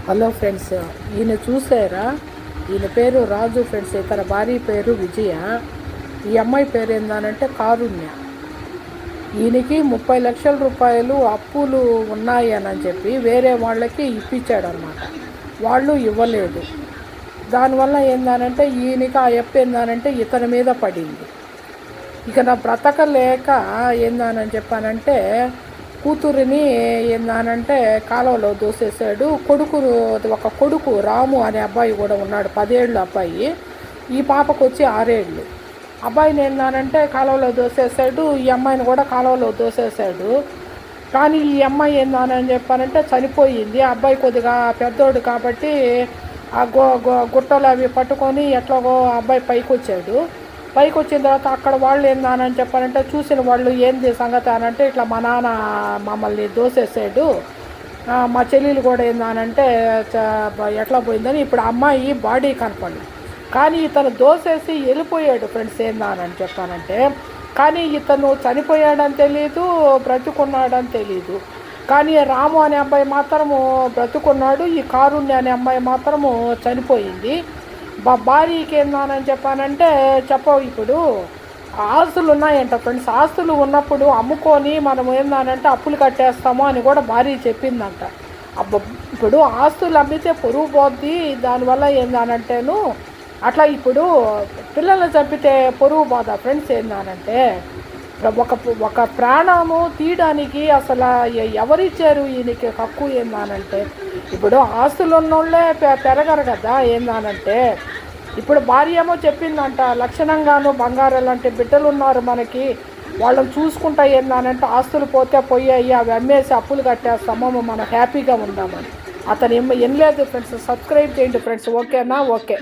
Hello friends, ఈయన చూసారా? ఈయన పేరు రాజు ఫ్రెండ్స్. ఇతర భార్య పేరు విజయ. ఈ అమ్మాయి పేరు ఏందనంటే కారుణ్య. ఈయనకి 30 లక్షల రూపాయలు అప్పులు ఉన్నాయి అని చెప్పి వేరే వాళ్ళకి ఇప్పించాడనమాట. వాళ్ళు ఇవ్వలేదు. దానివల్ల ఏందనంటే ఈయనకి ఆ అప్పు ఏందనంటే ఇతని మీద పడింది. ఇక నా బ్రతకలేక ఏందని చెప్పానంటే కూతురిని ఏందనంటే కాలువలో దూసేసాడు. ఒక కొడుకు రాము అనే అబ్బాయి కూడా ఉన్నాడు, 10 ఏళ్ళు అబ్బాయి. ఈ పాపకు వచ్చి 6 ఏళ్ళు. అబ్బాయిని ఏందనంటే కాలువలో దూసేసాడు, ఈ అమ్మాయిని కూడా కాలువలో దూసేసాడు. కానీ ఈ అమ్మాయి ఏందని చెప్పానంటే చనిపోయింది. అబ్బాయి కొద్దిగా పెద్దోడు కాబట్టి ఆ గుట్టలు అవి పట్టుకొని ఎట్లాగో అబ్బాయి పైకి వచ్చాడు. పైకి వచ్చిన తర్వాత అక్కడ వాళ్ళు ఏందని చెప్పారంటే చూసిన వాళ్ళు ఏంది సంగతి అనంటే ఇట్లా మా నాన్న మమ్మల్ని దోసేసాడు, మా చెల్లెలు కూడా ఏందనంటే ఎట్లా పోయిందని. ఇప్పుడు అమ్మాయి బాడీ కనపడి కానీ ఇతను దోసేసి వెళ్ళిపోయాడు ఫ్రెండ్స్. ఏందని చెప్పానంటే కానీ ఇతను చనిపోయాడని తెలియదు, బ్రతుకున్నాడని తెలియదు. కానీ రాము అనే అబ్బాయి మాత్రము బ్రతుకున్నాడు, ఈ కారుణ్య అనే అమ్మాయి మాత్రము చనిపోయింది. భార్యకి ఏందని చెప్పానంటే ఇప్పుడు ఆస్తులు ఉన్నాయంట ఫ్రెండ్స్. ఆస్తులు ఉన్నప్పుడు అమ్ముకొని మనం ఏందనంటే అప్పులు కట్టేస్తాము అని కూడా భార్య చెప్పిందంట. ఇప్పుడు ఆస్తులు అమ్మితే పొరుగు పోద్ది, దానివల్ల ఏందనంటేను అట్లా ఇప్పుడు పిల్లల్ని చంపితే పొరుగు పోదా ఫ్రెండ్స్. ఏందనంటే ఒక ప్రాణము తీయడానికి అసలు ఎవరిచ్చారు ఈయనకి హక్కు? ఏందనంటే ఇప్పుడు ఆస్తులు ఉన్నోళ్ళే పెరగరు కదా. ఏందనంటే ఇప్పుడు భార్య ఏమో చెప్పిందంట, లక్షణంగాను బంగారం లాంటి బిడ్డలు ఉన్నారు మనకి, వాళ్ళని చూసుకుంటా ఏందనంటే ఆస్తులు పోతే పోయాయి, అవి అమ్మేసి అప్పులు కట్టేస్తామో మనం హ్యాపీగా ఉందామని. అతను ఏం లేదు ఫ్రెండ్స్. సబ్స్క్రైబ్ చేయండి ఫ్రెండ్స్. ఓకేనా? ఓకే.